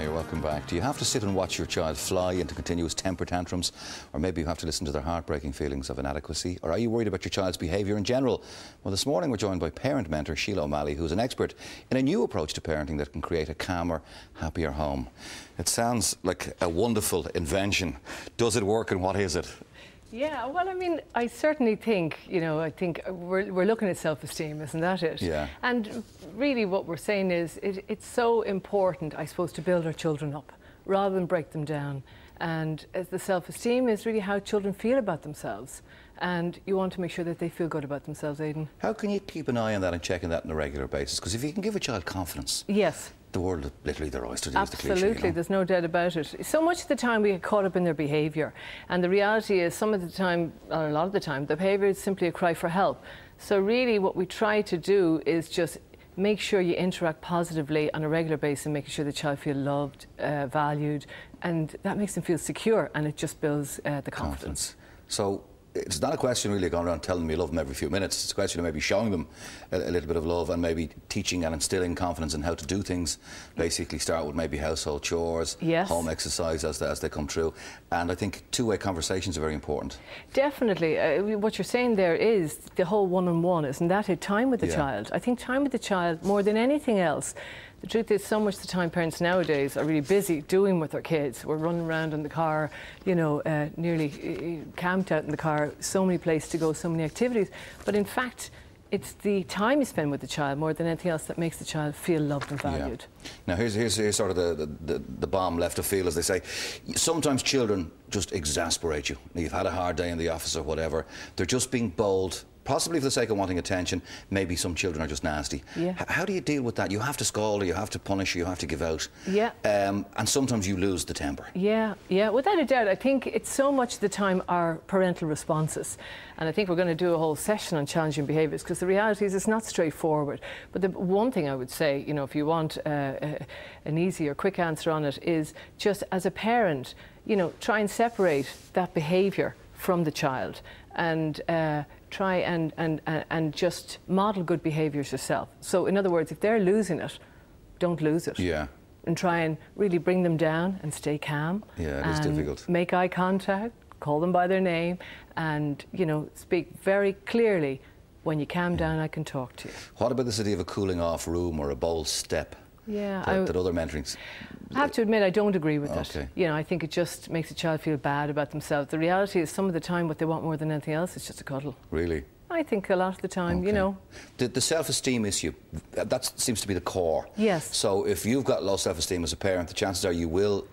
Hi, welcome back. Do you have to sit and watch your child fly into continuous temper tantrums? Or maybe you have to listen to their heartbreaking feelings of inadequacy? Or are you worried about your child's behaviour in general? Well, this morning we're joined by parent mentor Sheila O'Malley, who's an expert in a new approach to parenting that can create a calmer, happier home. It sounds like a wonderful invention. Does it work, and what is it? Yeah, well, I mean, I certainly think, I think we're looking at self-esteem, isn't that it? Yeah. And really what we're saying is it's so important, I suppose, to build our children up rather than break them down. And the self-esteem is really how children feel about themselves. And you want to make sure that they feel good about themselves, Aidan. How can you keep an eye on that and checking that on a regular basis? Because if you can give a child confidence... Yes. The world is literally their oyster, to use the Absolutely, cliche, there's no doubt about it. So much of the time we get caught up in their behaviour, and the reality is some of the time, or a lot of the time, the behaviour is simply a cry for help. So really what we try to do is just make sure you interact positively on a regular basis, making sure the child feels loved, valued, and that makes them feel secure, and it just builds the confidence. So it's not a question really of going around telling them you love them every few minutes. It's a question of maybe showing them a little bit of love and maybe teaching and instilling confidence in how to do things. Basically start with maybe household chores, yes, home exercise as they come through. And I think two-way conversations are very important. Definitely. What you're saying there is the whole one-on-one, isn't that it? Time with the child. I think time with the child, more than anything else. The truth is, so much of the time parents nowadays are really busy doing with their kids. We're running around in the car, nearly camped out in the car, so many places to go, so many activities. But in fact, it's the time you spend with the child more than anything else that makes the child feel loved and valued. Yeah. Now here's sort of the bomb left of field, as they say. Sometimes children just exasperate you. You've had a hard day in the office or whatever. They're just being bold, possibly for the sake of wanting attention. Maybe some children are just nasty. Yeah. How do you deal with that? You have to scold, or you have to punish, or you have to give out. Yeah. And sometimes you lose the temper. Yeah, without a doubt. I think it's so much of the time our parental responses. And I think we're going to do a whole session on challenging behaviours, because the reality is it's not straightforward. But the one thing I would say, if you want an easy or quick answer on it, is just as a parent, try and separate that behaviour from the child, and try and just model good behaviours yourself. So in other words, if they're losing it, don't lose it. Yeah. And try and really bring them down and stay calm. Yeah, it is difficult. Make eye contact, call them by their name, and speak very clearly. When you calm down, I can talk to you. What about this idea of a cooling off room or a bold step? Yeah, that other mentorings. I have to admit, I don't agree with it. I think it just makes a child feel bad about themselves. The reality is, some of the time, what they want more than anything else is just a cuddle. Really? I think a lot of the time, The self-esteem issue, that seems to be the core. Yes. So if you've got low self-esteem as a parent, the chances are you will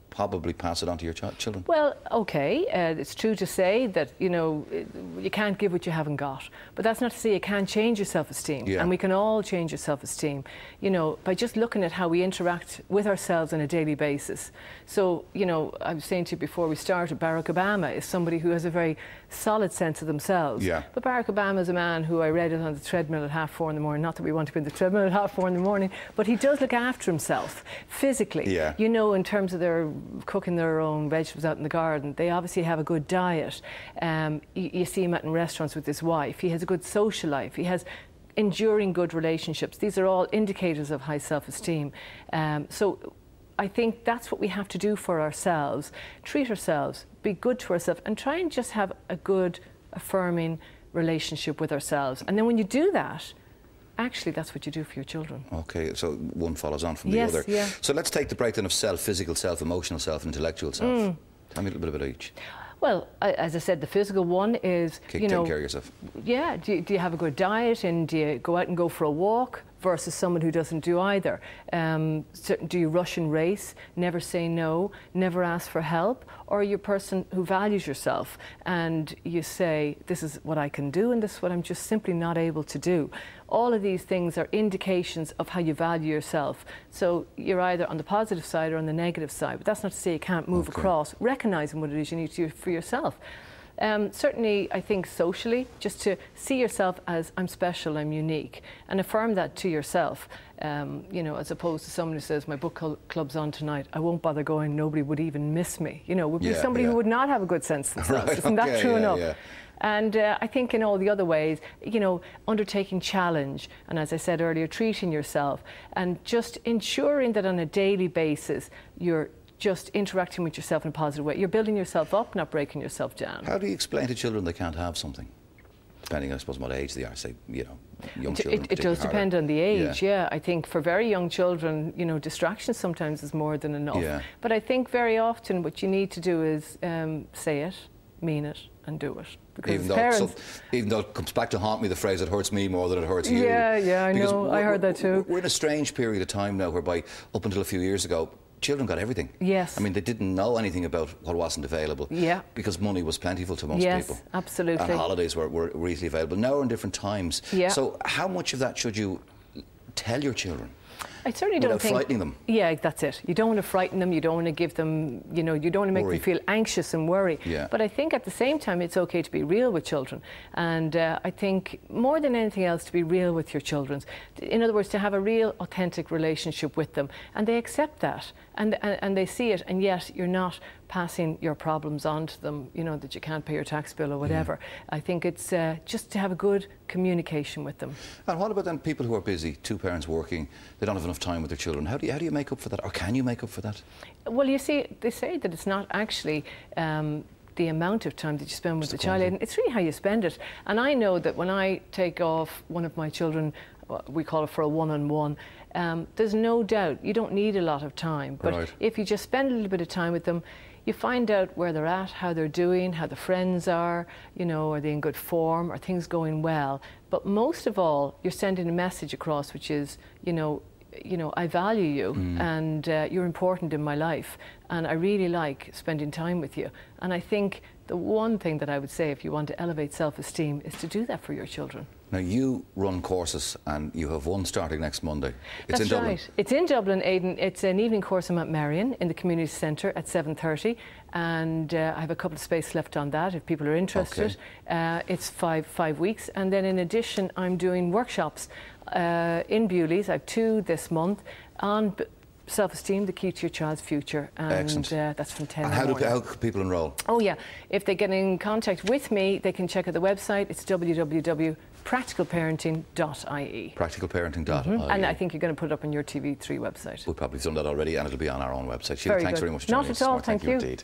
probably pass it on to your children. Well, okay, it's true to say that, you can't give what you haven't got. But that's not to say you can't change your self-esteem. Yeah. And we can all change your self-esteem, by just looking at how we interact with ourselves on a daily basis. So, I was saying to you before we started, Barack Obama is somebody who has a very solid sense of themselves. Yeah. But Barack Obama is a man who I read it on the treadmill at 4:30 in the morning. Not that we want to be on the treadmill at 4:30 in the morning, but he does look after himself physically. Yeah. In terms of their cooking their own vegetables out in the garden. They obviously have a good diet. You see him out in restaurants with his wife. He has a good social life. He has enduring good relationships. These are all indicators of high self-esteem. So I think that's what we have to do for ourselves. Treat ourselves, be good to ourselves, and try and just have a good, affirming relationship with ourselves. And then when you do that, actually, that's what you do for your children. Okay, so one follows on from the other. Yeah. So let's take the breakdown of self, physical self, emotional self, and intellectual self. Tell me a little bit about each. Well, as I said, the physical one is, taking care of yourself. Yeah, do you have a good diet, and do you go out and go for a walk, versus someone who doesn't do either? Do you rush and race, never say no, never ask for help? Or are you a person who values yourself and you say, this is what I can do and this is what I'm just simply not able to do? All of these things are indications of how you value yourself. So you're either on the positive side or on the negative side, but that's not to say you can't move across, recognising what it is you need to do for yourself. Certainly, I think socially, just to see yourself as I'm special, I'm unique, and affirm that to yourself. You know, as opposed to someone who says, my book club's on tonight, I won't bother going, nobody would even miss me. You know, would be somebody who would not have a good sense of themselves. Right, Isn't that true enough? Yeah. And I think in all the other ways, you know, undertaking challenge, and as I said earlier, treating yourself, and just ensuring that on a daily basis you're just interacting with yourself in a positive way. You're building yourself up, not breaking yourself down. How do you explain to children they can't have something? Depending, I suppose, on what age they are. Say, you know, young children. It does depend on the age, yeah. I think for very young children, you know, distraction sometimes is more than enough. Yeah. But I think very often what you need to do is say it, mean it, and do it. Because even though it comes back to haunt me, the phrase, it hurts me more than it hurts you. Yeah, I know. I heard that too. We're in a strange period of time now whereby, up until a few years ago, children got everything. Yes. I mean, they didn't know anything about what wasn't available. Yeah. Because money was plentiful to most people. Yes, absolutely. And holidays were easily available. Now we're in different times. Yeah. So how much of that should you tell your children? I certainly don't think... Without frightening them. Yeah, that's it. You don't want to frighten them, you don't want to give them, you know, you don't want to make them feel anxious and worry. Yeah. But I think at the same time it's okay to be real with children. And I think more than anything else to be real with your children. In other words, to have a real authentic relationship with them. And they accept that and they see it, and yet you're not passing your problems on to them, you know, that you can't pay your tax bill or whatever. I think it's just to have a good communication with them. And what about then people who are busy, two parents working, they don't have enough time with their children? How do you make up for that, or can you make up for that? Well, you see, they say that it's not actually the amount of time that you spend with the child, and it's really how you spend it. And I know that when I take off one of my children, we call it for a one-on-one, there's no doubt you don't need a lot of time, but if you just spend a little bit of time with them, you find out where they're at, how they're doing, how the friends are, you know, are they in good form, are things going well? But most of all, you're sending a message across, which is, you know, I value you and you're important in my life, and I really like spending time with you. And I think the one thing that I would say, if you want to elevate self-esteem, is to do that for your children. Now, you run courses, and you have one starting next Monday. It's in Dublin. Right. It's in Dublin, Aidan. It's an evening course in Mount Marion in the community centre at 7:30, and I have a couple of spaces left on that if people are interested. It's five weeks, and then in addition, I'm doing workshops in Bewley's. I have 2 this month on self-esteem, the key to your child's future, and that's from 10 and how can people enrol? Oh yeah, if they get in contact with me, they can check out the website. It's www.practicalparenting.ie. Practicalparenting.ie. And I think you're going to put it up on your TV3 website. We've probably done that already, and it'll be on our own website. Sheila, thanks very much for joining us. Not at all, thank you. Indeed.